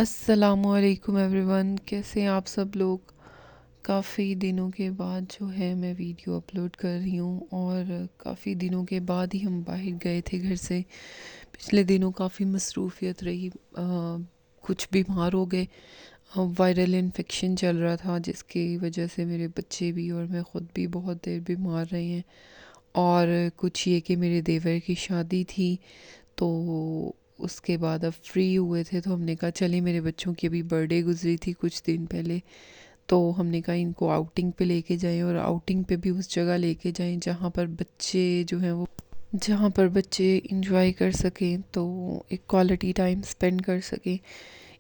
अस्सलामुअलैकुम एवरीवन, कैसे हैं आप सब लोग। काफ़ी दिनों के बाद जो है मैं वीडियो अपलोड कर रही हूँ और काफ़ी दिनों के बाद ही हम बाहर गए थे घर से। पिछले दिनों काफ़ी मसरूफियत रही, कुछ बीमार हो गए। वायरल इन्फेक्शन चल रहा था जिसकी वजह से मेरे बच्चे भी और मैं ख़ुद भी बहुत देर बीमार रहे हैं। और कुछ ये कि मेरे देवर की शादी थी, तो उसके बाद अब फ्री हुए थे तो हमने कहा चले, मेरे बच्चों की अभी बर्थडे गुजरी थी कुछ दिन पहले, तो हमने कहा इनको आउटिंग पे लेके जाएं और आउटिंग पे भी उस जगह लेके जाएं जहाँ पर बच्चे इंजॉय कर सकें, तो एक क्वालिटी टाइम स्पेंड कर सकें।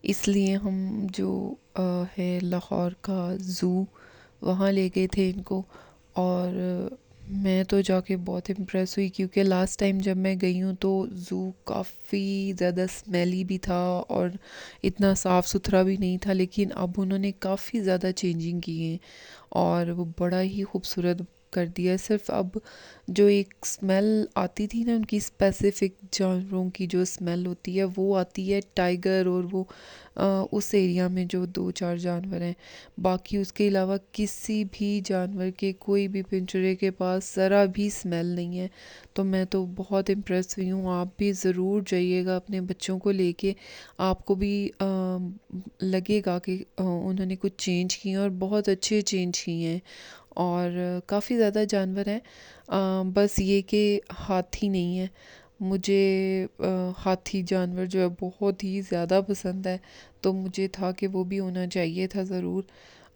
इसलिए हम जो है लाहौर का ज़ू, वहाँ ले गए थे इनको। और मैं तो जाके बहुत इम्प्रेस हुई क्योंकि लास्ट टाइम जब मैं गई हूँ तो ज़ू काफ़ी ज़्यादा स्मेली भी था और इतना साफ़ सुथरा भी नहीं था, लेकिन अब उन्होंने काफ़ी ज़्यादा चेंजिंग की है और वो बड़ा ही खूबसूरत कर दिया है। सिर्फ अब जो एक स्मेल आती थी ना, उनकी स्पेसिफिक जानवरों की जो स्मेल होती है वो आती है टाइगर और वो उस एरिया में जो दो चार जानवर हैं। बाकी उसके अलावा किसी भी जानवर के कोई भी पिंजरे के पास ज़रा भी स्मेल नहीं है। तो मैं तो बहुत इम्प्रेस हुई हूँ। आप भी ज़रूर जाइएगा अपने बच्चों को लेके, आपको भी लगेगा कि उन्होंने कुछ चेंज किए और बहुत अच्छे चेंज किए हैं। और काफ़ी ज़्यादा जानवर हैं, बस ये कि हाथी नहीं है। मुझे हाथी जानवर जो है बहुत ही ज़्यादा पसंद है, तो मुझे था कि वो भी होना चाहिए था ज़रूर।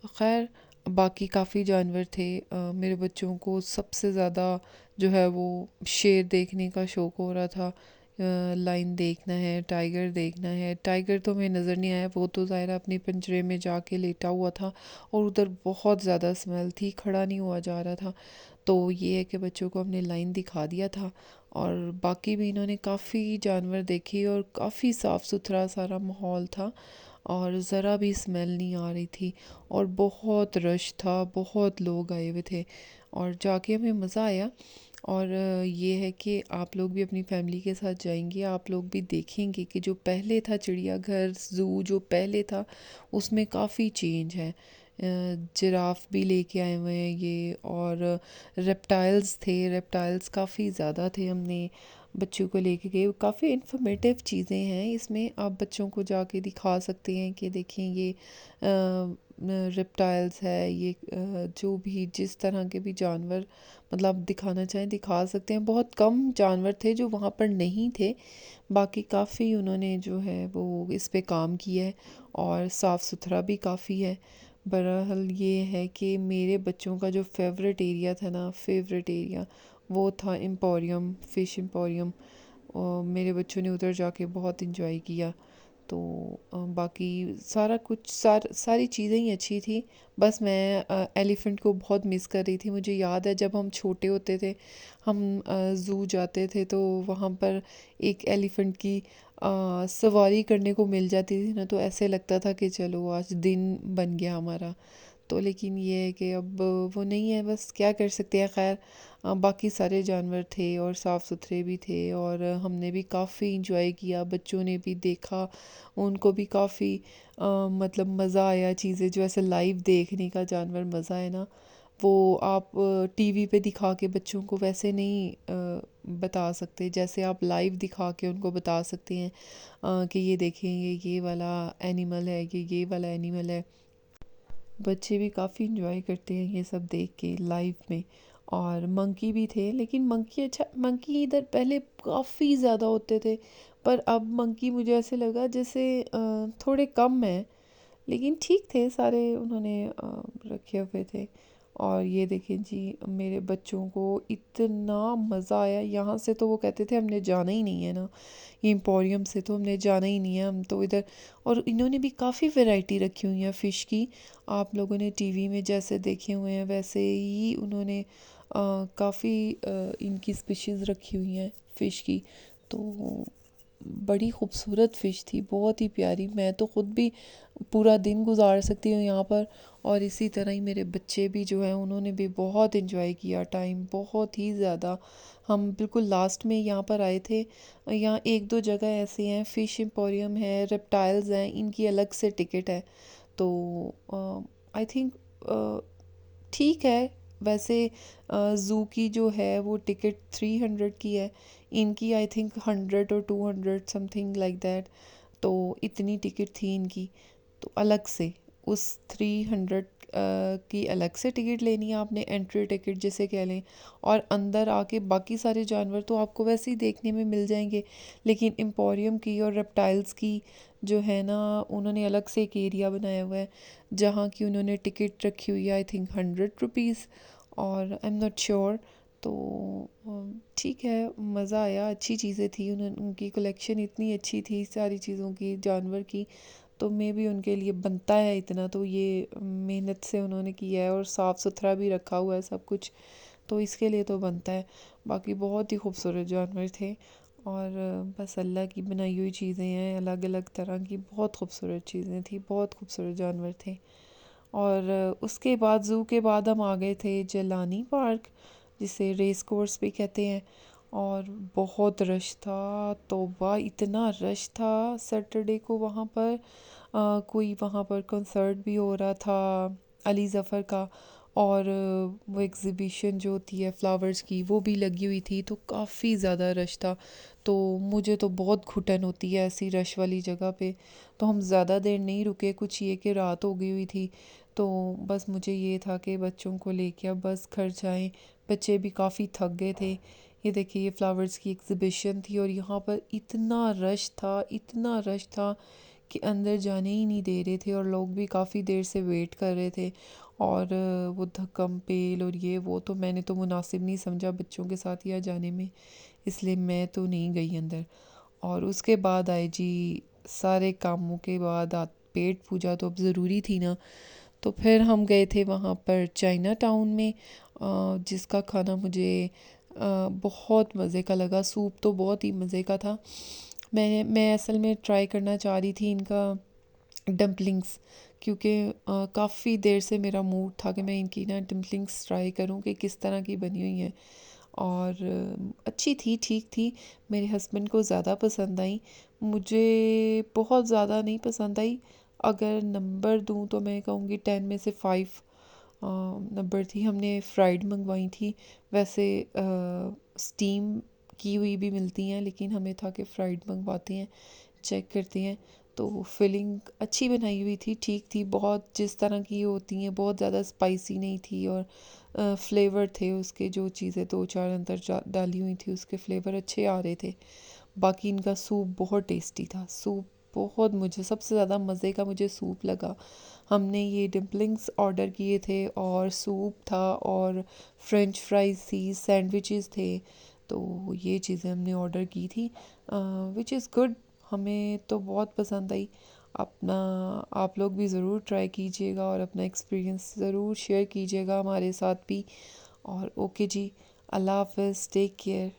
खैर, बाकी काफ़ी जानवर थे। मेरे बच्चों को सबसे ज़्यादा जो है वो शेर देखने का शौक़ हो रहा था। लाइन देखना है, टाइगर देखना है। टाइगर तो हमें नज़र नहीं आया, वो तो ज़ाहिर अपने पिंजरे में जाके लेटा हुआ था और उधर बहुत ज़्यादा स्मेल थी, खड़ा नहीं हुआ जा रहा था। तो ये है कि बच्चों को हमने लाइन दिखा दिया था और बाकी भी इन्होंने काफ़ी जानवर देखे और काफ़ी साफ़ सुथरा सारा माहौल था और ज़रा भी स्मेल नहीं आ रही थी और बहुत रश था, बहुत लोग आए हुए थे और जाके हमें मज़ा आया। और ये है कि आप लोग भी अपनी फैमिली के साथ जाएंगे, आप लोग भी देखेंगे कि जो पहले था चिड़ियाघर ज़ू जो पहले था उसमें काफ़ी चेंज है। जिराफ भी लेके आए हुए हैं ये, और रेप्टाइल्स थे, रेप्टाइल्स काफ़ी ज़्यादा थे। हमने बच्चों को लेके गए, काफ़ी इन्फॉर्मेटिव चीज़ें हैं इसमें, आप बच्चों को जाके दिखा सकते हैं कि देखें ये रेप्टाइल्स है, ये जो भी जिस तरह के भी जानवर मतलब दिखाना चाहें दिखा सकते हैं। बहुत कम जानवर थे जो वहाँ पर नहीं थे, बाकी काफ़ी उन्होंने जो है वो इस पे काम किया है और साफ़ सुथरा भी काफ़ी है। बहरहाल ये है कि मेरे बच्चों का जो फेवरेट एरिया था ना, फेवरेट एरिया वो था एम्पोरियम, फ़िश एम्पोरियम। और मेरे बच्चों ने उधर जाके बहुत इन्जॉय किया। तो बाकी सारा कुछ सारी चीज़ें ही अच्छी थी। बस मैं एलिफ़ेंट को बहुत मिस कर रही थी। मुझे याद है जब हम छोटे होते थे, हम ज़ू जाते थे तो वहाँ पर एक एलिफ़ेंट की सवारी करने को मिल जाती थी ना, तो ऐसे लगता था कि चलो आज दिन बन गया हमारा। तो लेकिन ये है कि अब वो नहीं है, बस क्या कर सकते हैं। खैर, बाकी सारे जानवर थे और साफ़ सुथरे भी थे और हमने भी काफ़ी इंजॉय किया, बच्चों ने भी देखा, उनको भी काफ़ी मतलब मज़ा आया। चीज़ें जो ऐसे लाइव देखने का जानवर मज़ा है ना, वो आप टीवी पे दिखा के बच्चों को वैसे नहीं बता सकते जैसे आप लाइव दिखा के उनको बता सकते हैं कि ये देखें, ये वाला एनिमल है, ये वाला एनिमल है। बच्चे भी काफ़ी इंजॉय करते हैं ये सब देख के लाइव में। और मंकी भी थे, लेकिन मंकी अच्छा, मंकी इधर पहले काफ़ी ज़्यादा होते थे, पर अब मंकी मुझे ऐसे लगा जैसे थोड़े कम हैं, लेकिन ठीक थे सारे, उन्होंने रखे हुए थे। और ये देखें जी, मेरे बच्चों को इतना मज़ा आया। यहाँ से तो वो कहते थे हमने जाना ही नहीं है ना, ये एम्पोरियम से तो हमने जाना ही नहीं है, हम तो इधर। और इन्होंने भी काफ़ी वैरायटी रखी हुई है फ़िश की। आप लोगों ने टीवी में जैसे देखे हुए हैं वैसे ही उन्होंने काफ़ी इनकी स्पीशीज़ रखी हुई हैं फ़िश की। तो बड़ी खूबसूरत फ़िश थी, बहुत ही प्यारी। मैं तो ख़ुद भी पूरा दिन गुजार सकती हूँ यहाँ पर, और इसी तरह ही मेरे बच्चे भी जो हैं उन्होंने भी बहुत इन्जॉय किया टाइम, बहुत ही ज़्यादा। हम बिल्कुल लास्ट में यहाँ पर आए थे। यहाँ एक दो जगह ऐसे हैं, फ़िश एम्पोरियम है, रेप्टाइल्स हैं, इनकी अलग से टिकट है। तो आई थिंक ठीक है। वैसे ज़ू की जो है वो टिकट 300 की है, इनकी आई थिंक 100 और 200 समथिंग लाइक दैट। तो इतनी टिकट थी इनकी। तो अलग से उस 300 की अलग से टिकट लेनी है आपने, एंट्री टिकट जिसे कह लें। और अंदर आके बाकी सारे जानवर तो आपको वैसे ही देखने में मिल जाएंगे, लेकिन एम्पोरियम की और रेप्टाइल्स की जो है ना, उन्होंने अलग से एक एरिया बनाया हुआ है जहाँ की उन्होंने टिकट रखी हुई है, आई थिंक 100 रुपीज़, और आई एम नॉट श्योर। तो ठीक है, मज़ा आया, अच्छी चीज़ें थी। उनकी कलेक्शन इतनी अच्छी थी सारी चीज़ों की, जानवर की। तो मे भी उनके लिए बनता है इतना, तो ये मेहनत से उन्होंने किया है और साफ़ सुथरा भी रखा हुआ है सब कुछ, तो इसके लिए तो बनता है। बाकी बहुत ही खूबसूरत जानवर थे, और बस अल्लाह की बनाई हुई चीज़ें हैं, अलग अलग तरह की बहुत खूबसूरत चीज़ें थी, बहुत खूबसूरत जानवर थे। और उसके बाद ज़ू के बाद हम आ गए थे जलानी पार्क, जिसे रेस कोर्स भी कहते हैं। और बहुत रश था, तौबा इतना रश था सैटरडे को वहाँ पर। कोई वहाँ पर कंसर्ट भी हो रहा था अली ज़फ़र का, और वो एग्ज़िबिशन जो होती है फ्लावर्स की वो भी लगी हुई थी, तो काफ़ी ज़्यादा रश था। तो मुझे तो बहुत घुटन होती है ऐसी रश वाली जगह पे, तो हम ज़्यादा देर नहीं रुके, कुछ ये कि रात हो गई हुई थी। तो बस मुझे ये था कि बच्चों को लेके अब बस घर जाएं, बच्चे भी काफ़ी थक गए थे। ये देखिए, ये फ्लावर्स की एग्ज़िबिशन थी और यहाँ पर इतना रश था, इतना रश था कि अंदर जाने ही नहीं दे रहे थे, और लोग भी काफ़ी देर से वेट कर रहे थे। और वो धक्कम पेल और ये वो, तो मैंने तो मुनासिब नहीं समझा बच्चों के साथ यहाँ जाने में, इसलिए मैं तो नहीं गई अंदर। और उसके बाद आए जी, सारे कामों के बाद पेट पूजा तो अब ज़रूरी थी ना। तो फिर हम गए थे वहाँ पर चाइना टाउन में, जिसका खाना मुझे बहुत मज़े का लगा। सूप तो बहुत ही मज़े का था। मैं असल में ट्राई करना चाह रही थी इनका डम्पलिंग्स, क्योंकि काफ़ी देर से मेरा मूड था कि मैं इनकी ना डम्पलिंग्स ट्राई करूं कि किस तरह की बनी हुई हैं। और अच्छी थी, ठीक थी। मेरे हस्बैंड को ज़्यादा पसंद आई, मुझे बहुत ज़्यादा नहीं पसंद आई। अगर नंबर दूं तो मैं कहूँगी 10 में से 5 नंबर थी। हमने फ्राइड मंगवाई थी, वैसे स्टीम की हुई भी मिलती हैं, लेकिन हमें था कि फ्राइड मंगवाते हैं, चेक करते हैं। तो फिलिंग अच्छी बनाई हुई थी, ठीक थी, बहुत जिस तरह की होती हैं, बहुत ज़्यादा स्पाइसी नहीं थी। और फ्लेवर थे उसके, जो चीज़ें दो चार अंदर डाली हुई थी उसके फ्लेवर अच्छे आ रहे थे। बाकी इनका सूप बहुत टेस्टी था, सूप बहुत, मुझे सबसे ज़्यादा मज़े का मुझे सूप लगा। हमने ये डम्पलिंग्स ऑर्डर किए थे, और सूप था, और फ्रेंच फ्राइज़ थी, सैंडविचेस थे। तो ये चीज़ें हमने ऑर्डर की थी, विच इज़ गुड। हमें तो बहुत पसंद आई। अपना आप लोग भी ज़रूर ट्राई कीजिएगा और अपना एक्सपीरियंस ज़रूर शेयर कीजिएगा हमारे साथ भी। और ओके जी, अल्लाह हाफ़िज़, टेक केयर।